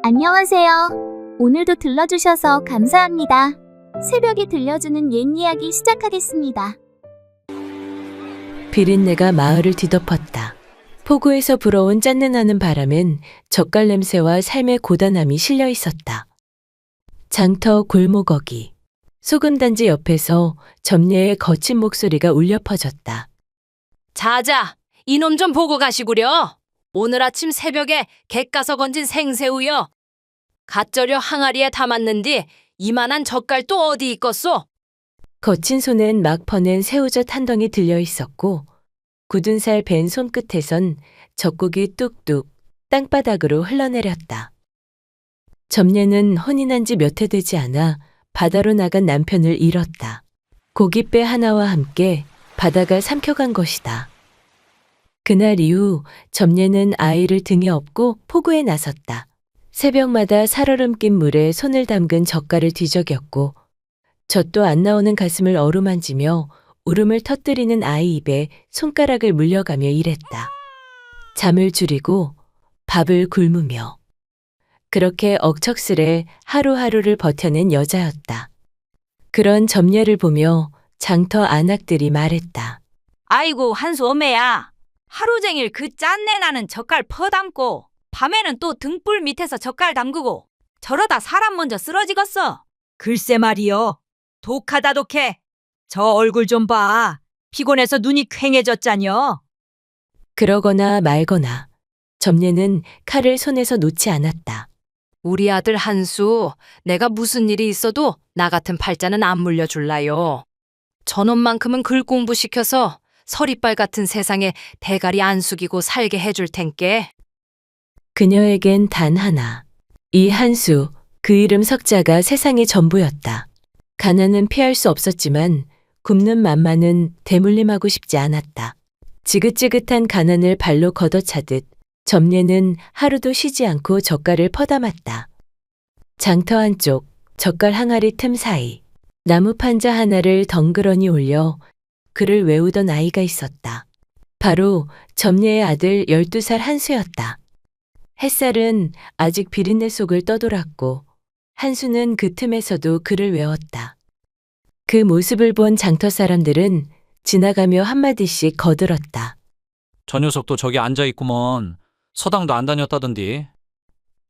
안녕하세요. 오늘도 들러주셔서 감사합니다. 새벽에 들려주는 옛 이야기 시작하겠습니다. 비린내가 마을을 뒤덮었다. 포구에서 불어온 짠내나는 바람엔 젓갈 냄새와 삶의 고단함이 실려 있었다. 장터 골목어기. 소금단지 옆에서 점례의 거친 목소리가 울려 퍼졌다. 자자, 이놈 좀 보고 가시구려. 오늘 아침 새벽에 갯가서 건진 생새우여. 갓절여 항아리에 담았는디 이만한 젓갈 또 어디 있겠소? 거친 손엔 막 퍼낸 새우젓 한 덩이 들려 있었고 굳은 살 벤 손끝에선 젖국이 뚝뚝 땅바닥으로 흘러내렸다. 점례는 혼이 난 지 몇 해 되지 않아 바다로 나간 남편을 잃었다. 고깃배 하나와 함께 바다가 삼켜간 것이다. 그날 이후 점례는 아이를 등에 업고 포구에 나섰다. 새벽마다 살얼음 낀 물에 손을 담근 젓갈을 뒤적였고 젖도 안 나오는 가슴을 어루만지며 울음을 터뜨리는 아이 입에 손가락을 물려가며 일했다. 잠을 줄이고 밥을 굶으며 그렇게 억척스레 하루하루를 버텨낸 여자였다. 그런 점례를 보며 장터 안악들이 말했다. 아이고 한수 어매야. 하루 종일 그 짠내 나는 젓갈 퍼담고 밤에는 또 등불 밑에서 젓갈 담그고 저러다 사람 먼저 쓰러지겠어. 글쎄 말이여. 독하다 독해. 저 얼굴 좀 봐. 피곤해서 눈이 퀭해졌자녀. 그러거나 말거나 점례는 칼을 손에서 놓지 않았다. 우리 아들 한수, 내가 무슨 일이 있어도 나 같은 팔자는 안 물려줄라요. 저놈만큼은 글 공부시켜서 서리빨 같은 세상에 대가리 안 숙이고 살게 해줄 텐께. 그녀에겐 단 하나, 이 한수, 그 이름 석자가 세상의 전부였다. 가난은 피할 수 없었지만 굶는 맘만은 대물림하고 싶지 않았다. 지긋지긋한 가난을 발로 걷어차듯 점례는 하루도 쉬지 않고 젓갈을 퍼담았다. 장터 한쪽 젓갈 항아리 틈 사이 나무 판자 하나를 덩그러니 올려 글을 외우던 아이가 있었다. 바로 점례의 아들 12살 한수였다. 햇살은 아직 비린내 속을 떠돌았고 한수는 그 틈에서도 글을 외웠다. 그 모습을 본 장터 사람들은 지나가며 한마디씩 거들었다. 저 녀석도 저기 앉아있구먼. 서당도 안 다녔다던디.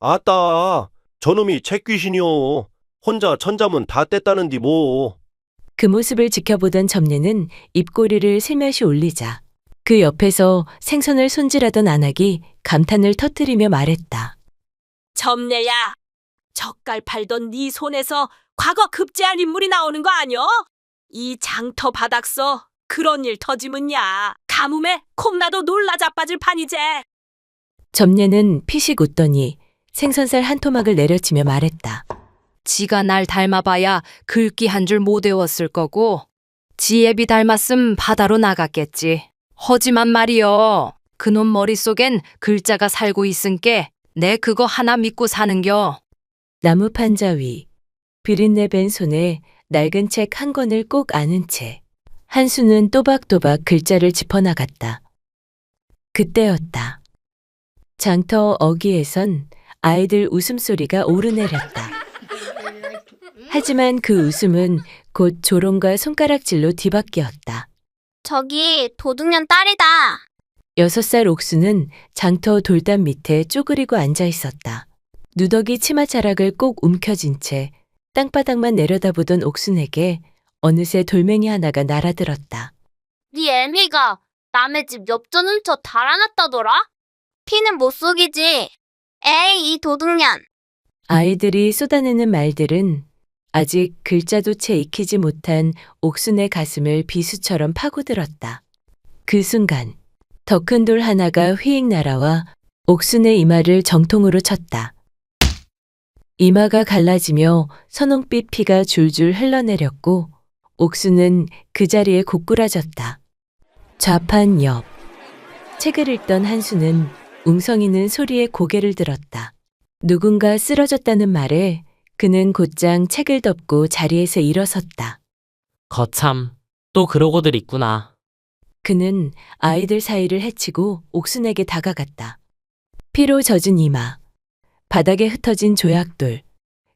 아따, 저놈이 책귀신이요. 혼자 천자문 다 뗐다는디 뭐. 그 모습을 지켜보던 점례는 입꼬리를 슬며시 올리자 그 옆에서 생선을 손질하던 안악이 감탄을 터뜨리며 말했다. 점례야. 젓갈 팔던 네 손에서 과거 급제한 인물이 나오는 거 아니여? 이 장터 바닥서 그런 일 터지면야 가뭄에 콩나도 놀라 자빠질 판이제. 점례는 피식 웃더니 생선살 한 토막을 내려치며 말했다. 지가 날 닮아봐야 글귀 한 줄 못 외웠을 거고 지애비 닮았음 바다로 나갔겠지. 허지만 말이여. 그놈 머릿속엔 글자가 살고 있은께 내 그거 하나 믿고 사는겨. 나무 판자 위 비린내 밴 손에 낡은 책 한 권을 꼭 안은 채 한수는 또박또박 글자를 짚어나갔다. 그때였다. 장터 어귀에선 아이들 웃음소리가 오르내렸다. 하지만 그 웃음은 곧 조롱과 손가락질로 뒤바뀌었다. 저기 도둑년 딸이다. 6살 옥수는 장터 돌담 밑에 쪼그리고 앉아 있었다. 누더기 치마자락을 꼭 움켜쥔 채 땅바닥만 내려다보던 옥순에게 어느새 돌멩이 하나가 날아들었다. 네 애미가 남의 집 엽전 훔쳐 달아났다더라? 피는 못 속이지. 에이, 이 도둑년. 아이들이 쏟아내는 말들은 아직 글자도 채 익히지 못한 옥순의 가슴을 비수처럼 파고들었다. 그 순간 더 큰 돌 하나가 휘익 날아와 옥순의 이마를 정통으로 쳤다. 이마가 갈라지며 선홍빛 피가 줄줄 흘러내렸고 옥수는 그 자리에 고꾸라졌다. 좌판 옆. 책을 읽던 한수는 웅성이는 소리에 고개를 들었다. 누군가 쓰러졌다는 말에 그는 곧장 책을 덮고 자리에서 일어섰다. 거참, 또 그러고들 있구나. 그는 아이들 사이를 헤치고 옥순에게 다가갔다. 피로 젖은 이마, 바닥에 흩어진 조약돌,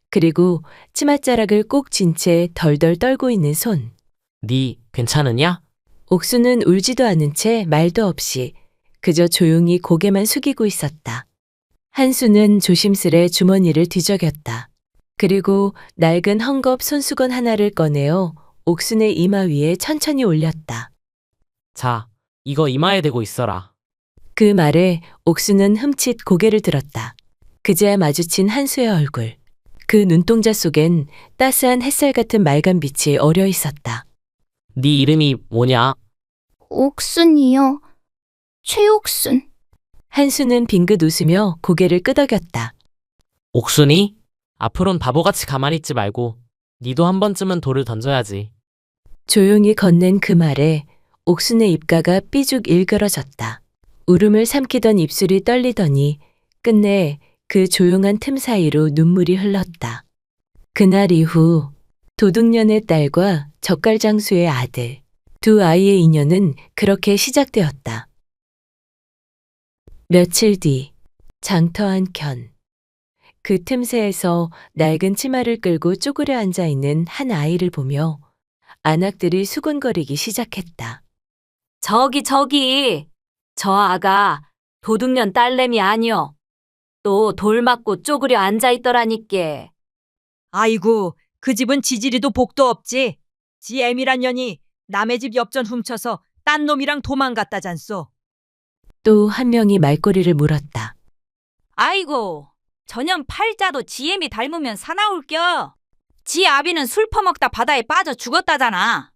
그리고 치맛자락을 꼭 쥔 채 덜덜 떨고 있는 손. 니 괜찮으냐? 옥수는 울지도 않은 채 말도 없이 그저 조용히 고개만 숙이고 있었다. 한수는 조심스레 주머니를 뒤적였다. 그리고 낡은 헝겊 손수건 하나를 꺼내어 옥순의 이마 위에 천천히 올렸다. 자, 이거 이마에 대고 있어라. 그 말에 옥수는 흠칫 고개를 들었다. 그제야 마주친 한수의 얼굴. 그 눈동자 속엔 따스한 햇살 같은 맑은 빛이 어려 있었다. 네 이름이 뭐냐? 옥순이요. 최옥순. 한수는 빙긋 웃으며 고개를 끄덕였다. 옥순이? 앞으론 바보같이 가만히 있지 말고 니도 한 번쯤은 돌을 던져야지. 조용히 건넨 그 말에 옥순의 입가가 삐죽 일그러졌다. 울음을 삼키던 입술이 떨리더니 끝내 그 조용한 틈 사이로 눈물이 흘렀다. 그날 이후 도둑년의 딸과 젓갈장수의 아들, 두 아이의 인연은 그렇게 시작되었다. 며칠 뒤 장터 한켠. 그 틈새에서 낡은 치마를 끌고 쪼그려 앉아 있는 한 아이를 보며 안악들이 수군거리기 시작했다. 저기 저 아가 도둑년 딸내미 아니여. 또 돌 맞고 쪼그려 앉아있더라니께. 아이고 그 집은 지지리도 복도 없지. 지 애미란 년이 남의 집 엽전 훔쳐서 딴 놈이랑 도망갔다잖소. 또 한 명이 말꼬리를 물었다. 아이고 저년 팔자도 지 애미 닮으면 사나울겨. 지 아비는 술 퍼먹다 바다에 빠져 죽었다잖아.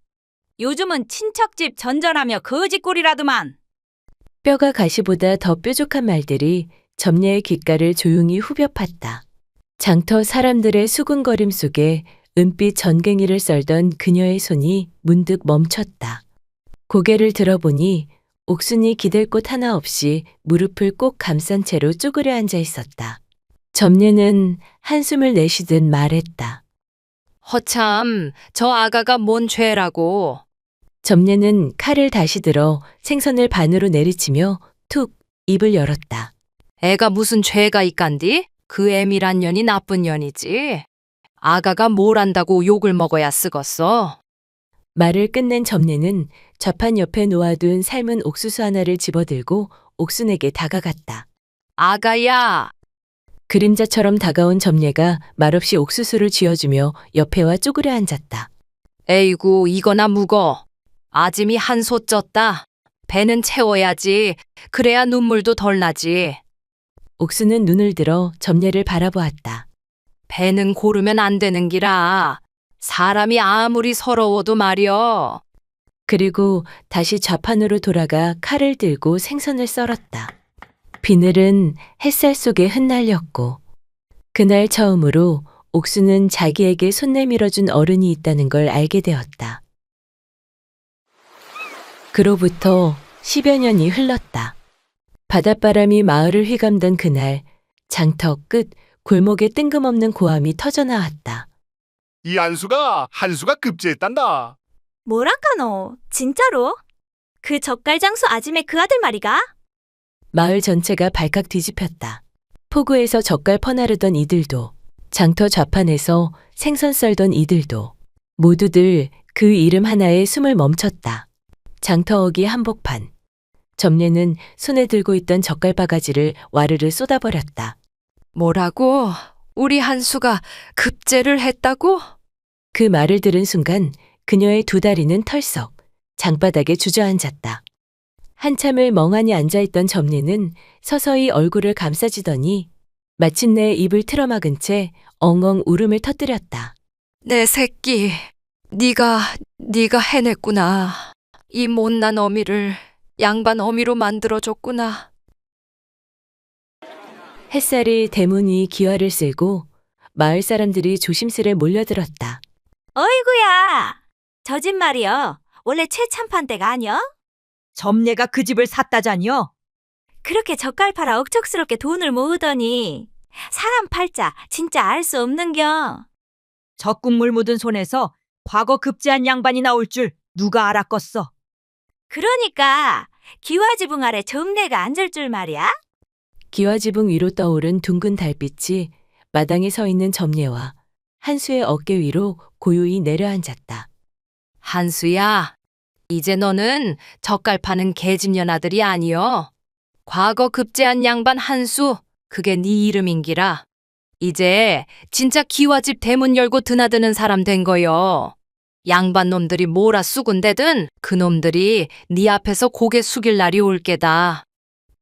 요즘은 친척집 전전하며 거짓골이라더만. 뼈가 가시보다 더 뾰족한 말들이 점례의 귓가를 조용히 후벼 팠다. 장터 사람들의 수군거림 속에 은빛 전갱이를 썰던 그녀의 손이 문득 멈췄다. 고개를 들어보니 옥순이 기댈 곳 하나 없이 무릎을 꼭 감싼 채로 쪼그려 앉아 있었다. 점례는 한숨을 내쉬듯 말했다. 허참, 저 아가가 뭔 죄라고. 점례는 칼을 다시 들어 생선을 반으로 내리치며 툭 입을 열었다. 애가 무슨 죄가 있간디? 그 애미란 년이 나쁜 년이지. 아가가 뭘 안다고 욕을 먹어야 쓰겄어. 말을 끝낸 점례는 좌판 옆에 놓아둔 삶은 옥수수 하나를 집어들고 옥순에게 다가갔다. 아가야, 그림자처럼 다가온 점례가 말없이 옥수수를 쥐어주며 옆에 와 쪼그려 앉았다. 에이구 이거나 묵어. 아짐이 한소 쪘다. 배는 채워야지. 그래야 눈물도 덜 나지. 옥수는 눈을 들어 점례를 바라보았다. 배는 고르면 안 되는 기라. 사람이 아무리 서러워도 말이여. 그리고 다시 좌판으로 돌아가 칼을 들고 생선을 썰었다. 비늘은 햇살 속에 흩날렸고 그날 처음으로 옥수는 자기에게 손 내밀어준 어른이 있다는 걸 알게 되었다. 그로부터 10여 년이 흘렀다. 바닷바람이 마을을 휘감던 그날 장터 끝 골목에 뜬금없는 고함이 터져나왔다. 이 한수가 급제했단다. 뭐라카노? 진짜로? 그 젓갈장수 아짐의 그 아들 말이가? 마을 전체가 발칵 뒤집혔다. 포구에서 젓갈 퍼나르던 이들도 장터 좌판에서 생선 썰던 이들도 모두들 그 이름 하나에 숨을 멈췄다. 장터어기 한복판. 점례는 손에 들고 있던 젓갈 바가지를 와르르 쏟아버렸다. 뭐라고? 우리 한수가 급제를 했다고? 그 말을 들은 순간 그녀의 두 다리는 털썩 장바닥에 주저앉았다. 한참을 멍하니 앉아있던 점례는 서서히 얼굴을 감싸지더니 마침내 입을 틀어막은 채 엉엉 울음을 터뜨렸다. 내 새끼, 네가 해냈구나. 이 못난 어미를 양반 어미로 만들어줬구나. 햇살이 대문 위 기와를 쓸고 마을 사람들이 조심스레 몰려들었다. 어이구야. 저 집 말이여. 원래 최참판대가 아니여? 점례가 그 집을 샀다잖여. 그렇게 젓갈 팔아 억척스럽게 돈을 모으더니 사람 팔자 진짜 알 수 없는겨. 적국물 묻은 손에서 과거 급제한 양반이 나올 줄 누가 알았겠어. 그러니까 기와지붕 아래 점례가 앉을 줄 말이야? 기와지붕 위로 떠오른 둥근 달빛이 마당에 서 있는 점례와 한수의 어깨 위로 고요히 내려앉았다. 한수야, 이제 너는 젓갈 파는 계집년 아들이 아니여. 과거 급제한 양반 한수, 그게 네 이름인기라. 이제 진짜 기와집 대문 열고 드나드는 사람 된 거여. 양반 놈들이 뭐라 쑥은대든 그 놈들이 네 앞에서 고개 숙일 날이 올 게다.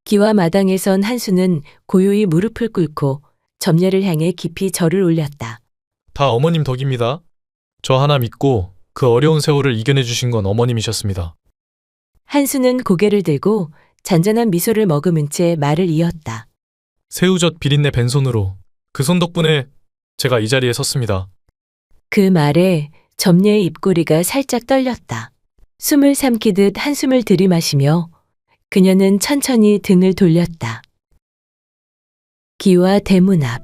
기와 마당에선 한수는 고요히 무릎을 꿇고 점례를 향해 깊이 절을 올렸다. 다 어머님 덕입니다. 저 하나 믿고 그 어려운 세월을 이겨내 주신 건 어머님이셨습니다. 한수는 고개를 들고 잔잔한 미소를 머금은 채 말을 이었다. 새우젓 비린내 벤손으로 그 손 덕분에 제가 이 자리에 섰습니다. 그 말에 점례의 입꼬리가 살짝 떨렸다. 숨을 삼키듯 한숨을 들이마시며 그녀는 천천히 등을 돌렸다. 기와 대문 앞,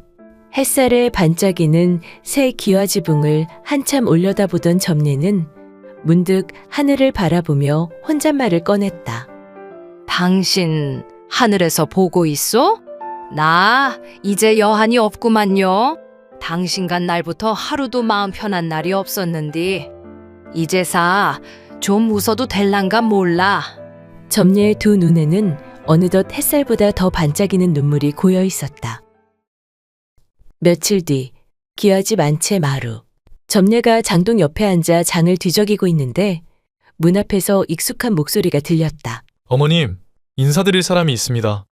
햇살에 반짝이는 새 기와지붕을 한참 올려다보던 점례는 문득 하늘을 바라보며 혼잣말을 꺼냈다. 당신 하늘에서 보고 있어? 나 이제 여한이 없구만요. 당신 간 날부터 하루도 마음 편한 날이 없었는디. 이제사 좀 웃어도 될란가 몰라. 점례의 두 눈에는 어느덧 햇살보다 더 반짝이는 눈물이 고여 있었다. 며칠 뒤 기와집 안채 마루. 점례가 장동 옆에 앉아 장을 뒤적이고 있는데 문 앞에서 익숙한 목소리가 들렸다. 어머님, 인사드릴 사람이 있습니다.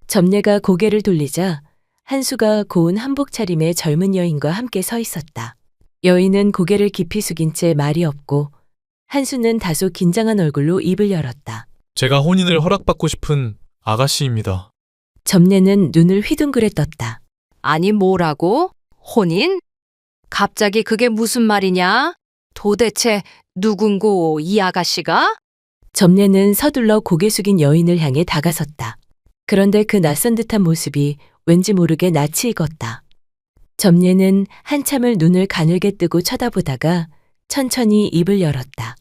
점례가 고개를 돌리자 한수가 고운 한복 차림의 젊은 여인과 함께 서 있었다. 여인은 고개를 깊이 숙인 채 말이 없고 한수는 다소 긴장한 얼굴로 입을 열었다. 제가 혼인을 허락받고 싶은 아가씨입니다. 점례는 눈을 휘둥그레 떴다. 아니 뭐라고? 혼인? 갑자기 그게 무슨 말이냐? 도대체 누군고 이 아가씨가? 점례는 서둘러 고개 숙인 여인을 향해 다가섰다. 그런데 그 낯선 듯한 모습이 왠지 모르게 낯이 익었다. 점례는 한참을 눈을 가늘게 뜨고 쳐다보다가 천천히 입을 열었다.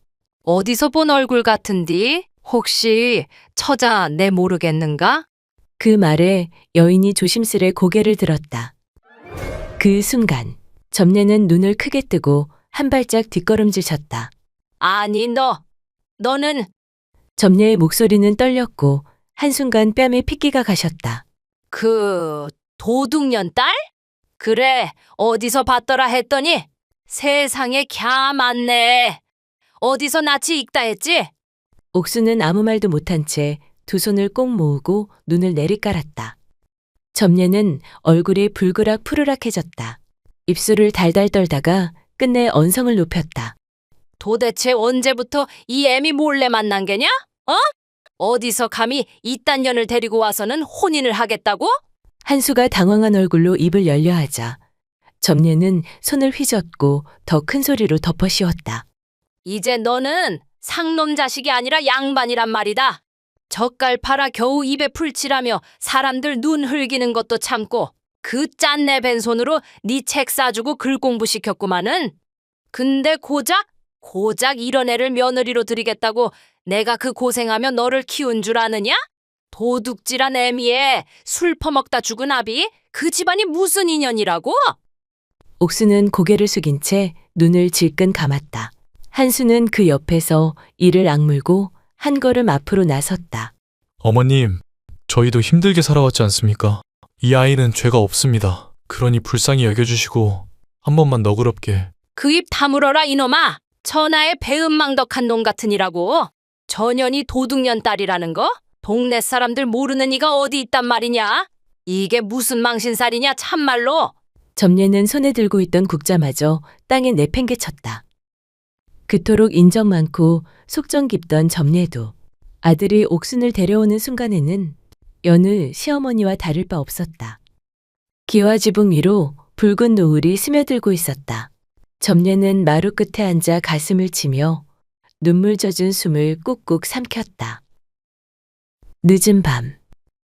어디서 본 얼굴 같은디? 혹시 처자 내 모르겠는가? 그 말에 여인이 조심스레 고개를 들었다. 그 순간 점례는 눈을 크게 뜨고 한 발짝 뒷걸음질 쳤다. 아니 너는 점례의 목소리는 떨렸고 한순간 뺨에 핏기가 가셨다. 그 도둑년 딸? 그래 어디서 봤더라 했더니 세상에 갸 많네. 어디서 낯이 익다 했지? 옥수는 아무 말도 못한 채 두 손을 꼭 모으고 눈을 내리깔았다. 점례는 얼굴이 불그락 푸르락해졌다. 입술을 달달 떨다가 끝내 언성을 높였다. 도대체 언제부터 이 애미 몰래 만난 게냐? 어디서 감히 이딴 년을 데리고 와서는 혼인을 하겠다고? 한수가 당황한 얼굴로 입을 열려 하자 점례는 손을 휘젓고 더 큰 소리로 덮어씌웠다. 이제 너는 상놈 자식이 아니라 양반이란 말이다. 젓갈 팔아 겨우 입에 풀칠하며 사람들 눈 흘기는 것도 참고 그 짠내 벤손으로 네 책 싸주고 글 공부시켰구마는. 근데 고작 이런 애를 며느리로 들이겠다고 내가 그 고생하며 너를 키운 줄 아느냐? 도둑질한 애미에 술 퍼먹다 죽은 아비? 그 집안이 무슨 인연이라고? 옥수는 고개를 숙인 채 눈을 질끈 감았다. 한수는 그 옆에서 이를 악물고 한 걸음 앞으로 나섰다. 어머님, 저희도 힘들게 살아왔지 않습니까? 이 아이는 죄가 없습니다. 그러니 불쌍히 여겨주시고 한 번만 너그럽게. 그 입 다물어라 이놈아. 천하의 배은망덕한 놈 같으니라고. 전현이 도둑년 딸이라는 거? 동네 사람들 모르는 이가 어디 있단 말이냐? 이게 무슨 망신살이냐 참말로. 점례는 손에 들고 있던 국자마저 땅에 내팽개쳤다. 그토록 인정 많고 속정 깊던 점례도 아들이 옥순을 데려오는 순간에는 여느 시어머니와 다를 바 없었다. 기와지붕 위로 붉은 노을이 스며들고 있었다. 점례는 마루 끝에 앉아 가슴을 치며 눈물 젖은 숨을 꾹꾹 삼켰다. 늦은 밤,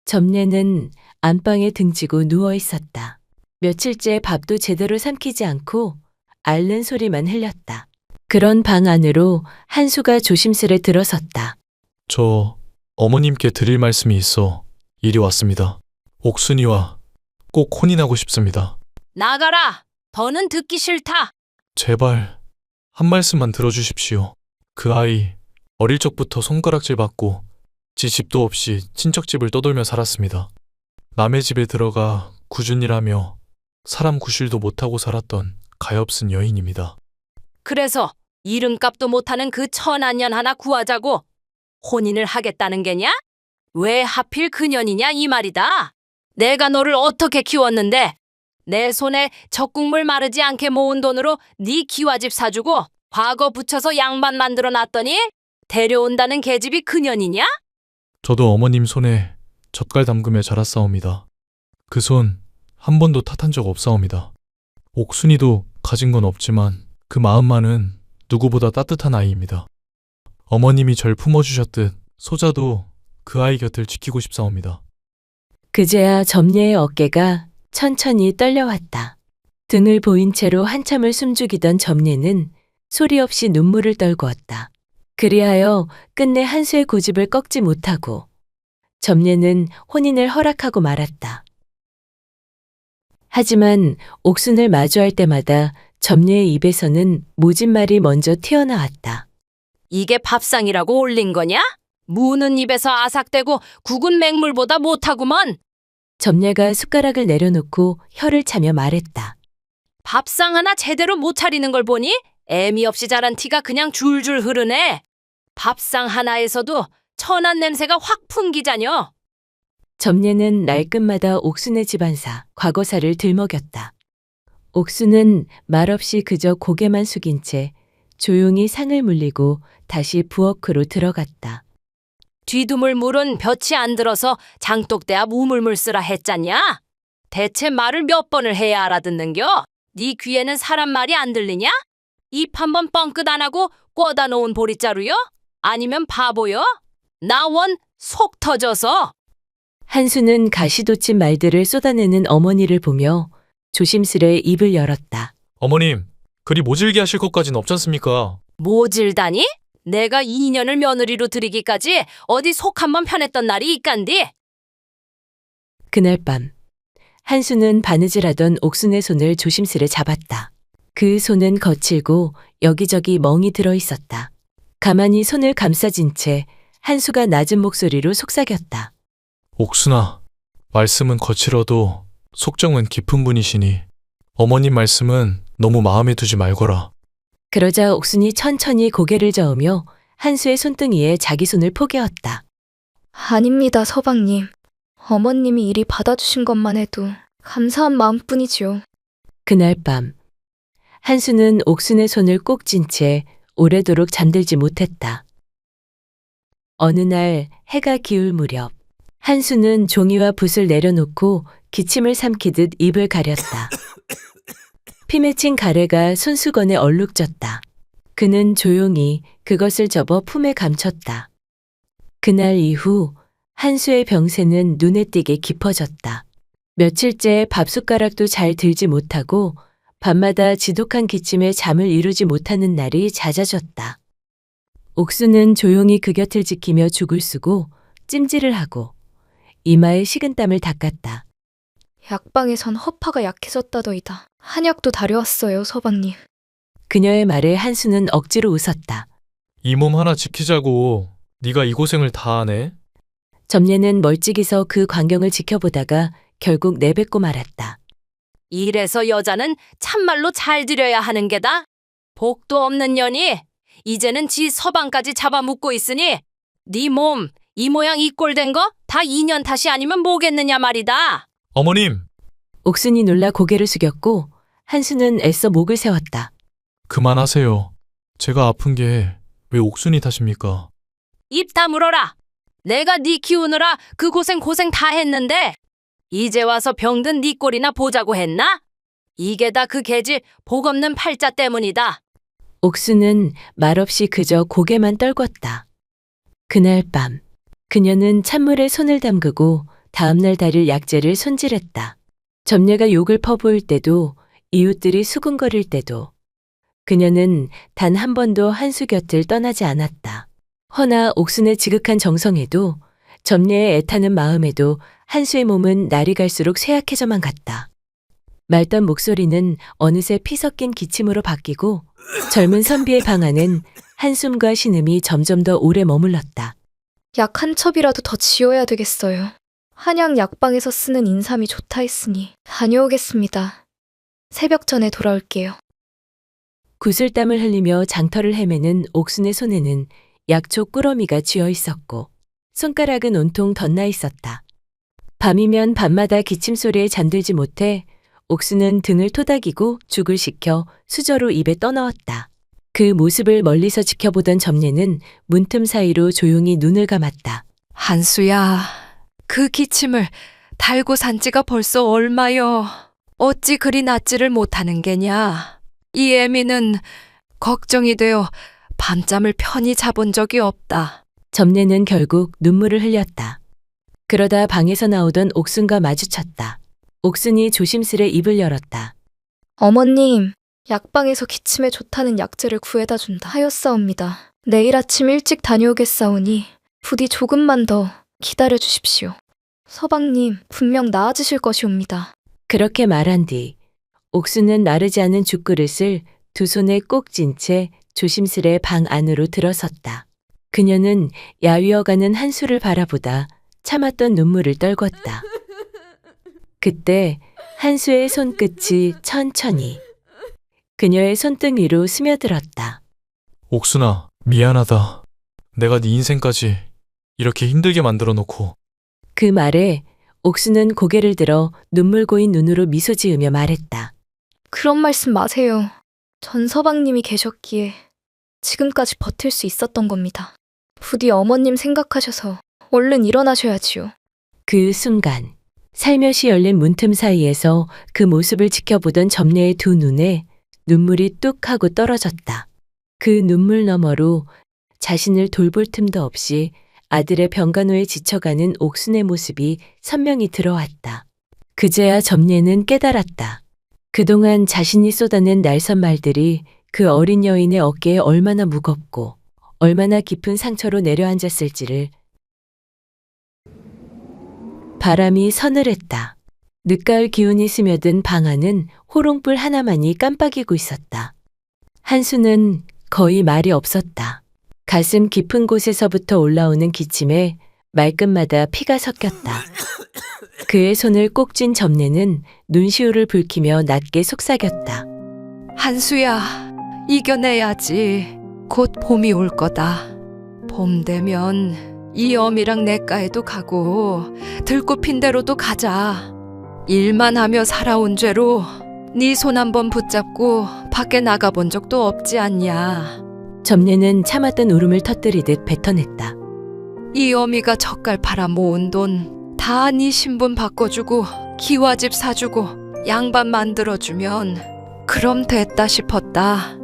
점례는 안방에 등지고 누워 있었다. 며칠째 밥도 제대로 삼키지 않고 앓는 소리만 흘렸다. 그런 방 안으로 한수가 조심스레 들어섰다. 저 어머님께 드릴 말씀이 있어 이리 왔습니다. 옥순이와 꼭 혼인하고 싶습니다. 나가라. 더는 듣기 싫다. 제발 한 말씀만 들어주십시오. 그 아이 어릴 적부터 손가락질 받고 지 집도 없이 친척 집을 떠돌며 살았습니다. 남의 집에 들어가 구준이라며 사람 구실도 못하고 살았던 가엾은 여인입니다. 그래서 이름값도 못하는 그 천한년 하나 구하자고 혼인을 하겠다는 게냐? 왜 하필 그년이냐 이 말이다. 내가 너를 어떻게 키웠는데 내 손에 젖국물 마르지 않게 모은 돈으로 네 기와집 사주고 과거 붙여서 양반 만들어 놨더니 데려온다는 계집이 그년이냐? 저도 어머님 손에 젓갈 담그며 자랐사옵니다. 그 손 한 번도 탓한 적 없사옵니다. 옥순이도 가진 건 없지만 그 마음만은 누구보다 따뜻한 아이입니다. 어머님이 절 품어주셨듯 소자도 그 아이 곁을 지키고 싶사옵니다. 그제야 점례의 어깨가 천천히 떨려왔다. 등을 보인 채로 한참을 숨죽이던 점례는 소리 없이 눈물을 떨구었다. 그리하여 끝내 한수의 고집을 꺾지 못하고 점례는 혼인을 허락하고 말았다. 하지만 옥순을 마주할 때마다 점례의 입에서는 모진 말이 먼저 튀어나왔다. 이게 밥상이라고 올린 거냐? 무는 입에서 아삭대고 국은 맹물보다 못하구먼. 점례가 숟가락을 내려놓고 혀를 차며 말했다. 밥상 하나 제대로 못 차리는 걸 보니 애미 없이 자란 티가 그냥 줄줄 흐르네. 밥상 하나에서도 천한 냄새가 확 풍기자녀. 점례는 날끝마다 옥순의 집안사, 과거사를 들먹였다. 옥순은 말없이 그저 고개만 숙인 채 조용히 상을 물리고 다시 부엌으로 들어갔다. 뒤두물 물은 볕이 안 들어서 장독대 앞 우물물 쓰라 했잖냐? 대체 말을 몇 번을 해야 알아듣는겨? 네 귀에는 사람 말이 안 들리냐? 입 한번 뻥끗 안 하고 꿔다 놓은 보리자루요? 아니면 바보요? 나 원 속 터져서. 한수는 가시돋친 말들을 쏟아내는 어머니를 보며 조심스레 입을 열었다. 어머님, 그리 모질게 하실 것까진 없잖습니까? 모질다니? 내가 2년을 며느리로 들이기까지 어디 속 한번 편했던 날이 있간디? 그날 밤 한수는 바느질하던 옥순의 손을 조심스레 잡았다. 그 손은 거칠고 여기저기 멍이 들어 있었다. 가만히 손을 감싸진 채 한수가 낮은 목소리로 속삭였다. 옥순아, 말씀은 거칠어도 속정은 깊은 분이시니 어머님 말씀은 너무 마음에 두지 말거라. 그러자 옥순이 천천히 고개를 저으며 한수의 손등이에 자기 손을 포개었다. 아닙니다, 서방님. 어머님이 이리 받아주신 것만 해도 감사한 마음뿐이지요. 그날 밤 한수는 옥순의 손을 꼭 쥔 채 오래도록 잠들지 못했다. 어느 날 해가 기울 무렵 한수는 종이와 붓을 내려놓고 기침을 삼키듯 입을 가렸다. 피 맺힌 가래가 손수건에 얼룩졌다. 그는 조용히 그것을 접어 품에 감췄다. 그날 이후 한수의 병세는 눈에 띄게 깊어졌다. 며칠째 밥숟가락도 잘 들지 못하고 밤마다 지독한 기침에 잠을 이루지 못하는 날이 잦아졌다. 옥수는 조용히 그 곁을 지키며 죽을 쓰고 찜질을 하고 이마에 식은땀을 닦았다. 약방에선 허파가 약해졌다더이다. 한약도 다려왔어요, 서방님. 그녀의 말에 한수는 억지로 웃었다. 이 몸 하나 지키자고 네가 이 고생을 다 하네. 점례는 멀찍이서 그 광경을 지켜보다가 결국 내뱉고 말았다. 이래서 여자는 참말로 잘 들여야 하는 게다. 복도 없는 년이 이제는 지 서방까지 잡아먹고 있으니 네 몸 이 모양 이 꼴 된 거 다 2년 탓이 아니면 뭐겠느냐 말이다. 어머님, 옥순이 놀라 고개를 숙였고 한수는 애써 목을 세웠다. 그만하세요. 제가 아픈 게 왜 옥순이 탓입니까? 입 다물어라. 내가 네 키우느라 그 고생 다 했는데 이제 와서 병든 네 꼴이나 보자고 했나? 이게 다 그 계집 복 없는 팔자 때문이다. 옥수는 말없이 그저 고개만 떨궜다. 그날 밤 그녀는 찬물에 손을 담그고 다음날 다릴 약재를 손질했다. 점례가 욕을 퍼부을 때도 이웃들이 수군거릴 때도 그녀는 단 한 번도 한수 곁을 떠나지 않았다. 허나 옥순의 지극한 정성에도 점례에 애타는 마음에도 한수의 몸은 날이 갈수록 쇠약해져만 갔다. 맑던 목소리는 어느새 피 섞인 기침으로 바뀌고 젊은 선비의 방 안은 한숨과 신음이 점점 더 오래 머물렀다. 약 한 첩이라도 더 지어야 되겠어요. 한양 약방에서 쓰는 인삼이 좋다 했으니 다녀오겠습니다. 새벽 전에 돌아올게요. 구슬땀을 흘리며 장터를 헤매는 옥순의 손에는 약초 꾸러미가 쥐어 있었고 손가락은 온통 덧나 있었다. 밤이면 밤마다 기침 소리에 잠들지 못해 옥순은 등을 토닥이고 죽을 식혀 수저로 입에 떠넣었다. 그 모습을 멀리서 지켜보던 점례는 문틈 사이로 조용히 눈을 감았다. 한수야, 그 기침을 달고 산 지가 벌써 얼마여. 어찌 그리 낫지를 못하는 게냐. 이 애미는 걱정이 되어 밤잠을 편히 자본 적이 없다. 점례는 결국 눈물을 흘렸다. 그러다 방에서 나오던 옥순과 마주쳤다. 옥순이 조심스레 입을 열었다. 어머님, 약방에서 기침에 좋다는 약재를 구해다 준다 하였사옵니다. 내일 아침 일찍 다녀오겠사오니 부디 조금만 더 기다려 주십시오. 서방님, 분명 나아지실 것이옵니다. 그렇게 말한 뒤 옥순은 마르지 않은 죽그릇을 두 손에 꼭 쥔 채 조심스레 방 안으로 들어섰다. 그녀는 야위어가는 한수를 바라보다 참았던 눈물을 떨궜다. 그때 한수의 손끝이 천천히 그녀의 손등 위로 스며들었다. 옥순아, 미안하다. 내가 네 인생까지 이렇게 힘들게 만들어 놓고. 그 말에 옥수는 고개를 들어 눈물 고인 눈으로 미소 지으며 말했다. 그런 말씀 마세요. 전 서방님이 계셨기에 지금까지 버틸 수 있었던 겁니다. 부디 어머님 생각하셔서 얼른 일어나셔야지요. 그 순간 살며시 열린 문틈 사이에서 그 모습을 지켜보던 점례의 두 눈에 눈물이 뚝 하고 떨어졌다. 그 눈물 너머로 자신을 돌볼 틈도 없이 아들의 병간호에 지쳐가는 옥순의 모습이 선명히 들어왔다. 그제야 점례는 깨달았다. 그동안 자신이 쏟아낸 날선 말들이 그 어린 여인의 어깨에 얼마나 무겁고 얼마나 깊은 상처로 내려앉았을지를. 바람이 서늘했다. 늦가을 기운이 스며든 방 안은 호롱불 하나만이 깜빡이고 있었다. 한수는 거의 말이 없었다. 가슴 깊은 곳에서부터 올라오는 기침에 말끝마다 피가 섞였다. 그의 손을 꼭 쥔 점례는 눈시울을 붉히며 낮게 속삭였다. 한수야, 이겨내야지. 곧 봄이 올 거다. 봄 되면 이 어미랑 내과에도 가고 들꽃핀 대로도 가자. 일만 하며 살아온 죄로 네 손 한번 붙잡고 밖에 나가본 적도 없지 않냐. 점례는 참았던 울음을 터뜨리듯 뱉어냈다. 이 어미가 젓갈 팔아 모은 돈 다 네 신분 바꿔주고 기와집 사주고 양반 만들어주면 그럼 됐다 싶었다.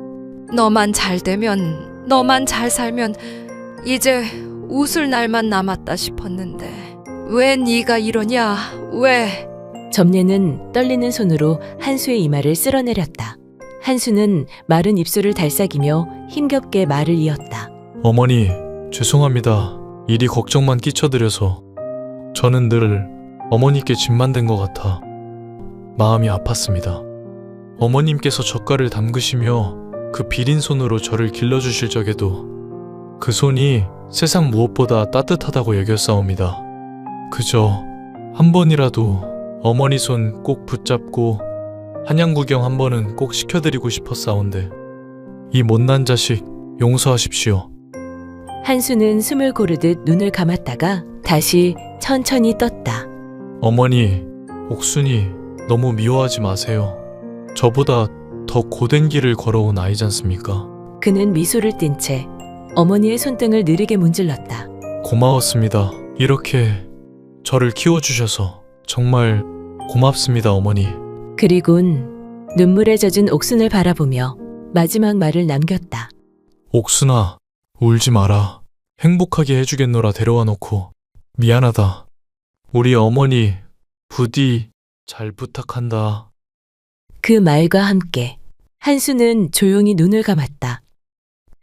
너만 잘 되면, 너만 잘 살면 이제 웃을 날만 남았다 싶었는데 왜 네가 이러냐? 왜? 점례는 떨리는 손으로 한수의 이마를 쓸어내렸다. 한수는 마른 입술을 달싹이며 힘겹게 말을 이었다. 어머니, 죄송합니다. 일이 걱정만 끼쳐드려서. 저는 늘 어머니께 짐만 된 것 같아 마음이 아팠습니다. 어머님께서 젓갈을 담그시며 그 비린 손으로 저를 길러주실 적에도 그 손이 세상 무엇보다 따뜻하다고 여겼사옵니다. 그저 한 번이라도 어머니 손 꼭 붙잡고 한양 구경 한 번은 꼭 시켜드리고 싶었사온데 이 못난 자식 용서하십시오. 한수는 숨을 고르듯 눈을 감았다가 다시 천천히 떴다. 어머니, 옥순이 너무 미워하지 마세요. 저보다 더 고된 길을 걸어온 아이잖습니까? 그는 미소를 띤 채 어머니의 손등을 느리게 문질렀다. 고마웠습니다. 이렇게 저를 키워주셔서 정말 고맙습니다, 어머니. 그리곤 눈물에 젖은 옥순을 바라보며 마지막 말을 남겼다. 옥순아, 울지 마라. 행복하게 해주겠노라 데려와 놓고 미안하다. 우리 어머니 부디 잘 부탁한다. 그 말과 함께 한수는 조용히 눈을 감았다.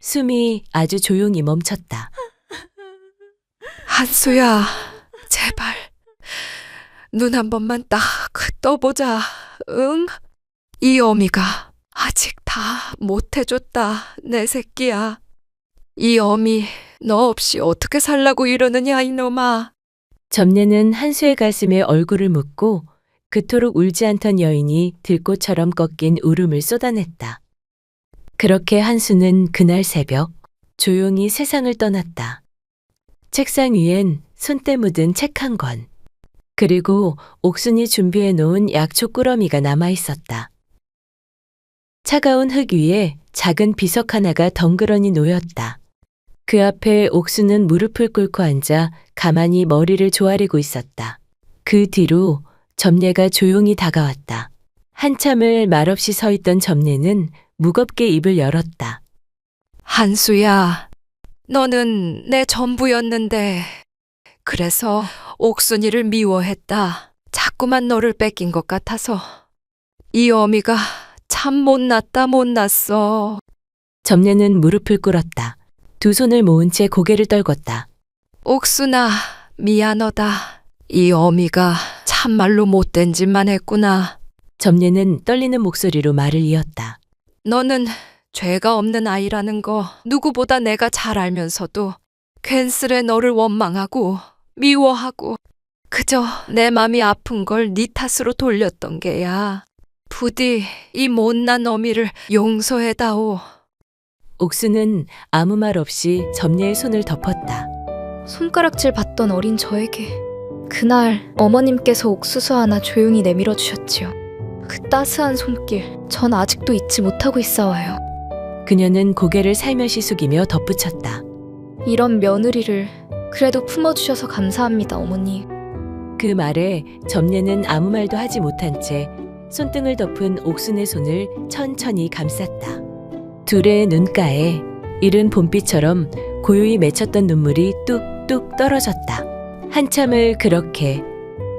숨이 아주 조용히 멈췄다. 한수야, 제발. 눈 한 번만 딱 떠보자. 응? 이 어미가 아직 다 못해줬다, 내 새끼야. 이 어미, 너 없이 어떻게 살라고 이러느냐, 이놈아. 점례는 한수의 가슴에 얼굴을 묻고 그토록 울지 않던 여인이 들꽃처럼 꺾인 울음을 쏟아냈다. 그렇게 한수는 그날 새벽 조용히 세상을 떠났다. 책상 위엔 손때 묻은 책 한 권, 그리고 옥순이 준비해 놓은 약초 꾸러미가 남아 있었다. 차가운 흙 위에 작은 비석 하나가 덩그러니 놓였다. 그 앞에 옥수는 무릎을 꿇고 앉아 가만히 머리를 조아리고 있었다. 그 뒤로 점례가 조용히 다가왔다. 한참을 말없이 서 있던 점례는 무겁게 입을 열었다. 한수야, 너는 내 전부였는데 그래서 옥순이를 미워했다. 자꾸만 너를 뺏긴 것 같아서. 이 어미가 참 못났어. 점례는 무릎을 꿇었다. 두 손을 모은 채 고개를 떨궜다. 옥순아, 미안하다. 이 어미가 참말로 못된 짓만 했구나. 점례는 떨리는 목소리로 말을 이었다. 너는 죄가 없는 아이라는 거 누구보다 내가 잘 알면서도 괜스레 너를 원망하고 미워하고 그저 내 맘이 아픈 걸 네 탓으로 돌렸던 게야. 부디 이 못난 어미를 용서해다오. 옥수는 아무 말 없이 점례의 손을 덮었다. 손가락질 받던 어린 저에게 그날 어머님께서 옥수수 하나 조용히 내밀어 주셨지요. 그 따스한 손길, 전 아직도 잊지 못하고 있어와요. 그녀는 고개를 살며시 숙이며 덧붙였다. 이런 며느리를 그래도 품어주셔서 감사합니다, 어머니. 그 말에 점례는 아무 말도 하지 못한 채 손등을 덮은 옥순의 손을 천천히 감쌌다. 둘의 눈가에 이른 봄비처럼 고요히 맺혔던 눈물이 뚝뚝 떨어졌다. 한참을 그렇게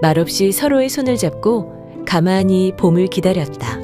말없이 서로의 손을 잡고 가만히 봄을 기다렸다.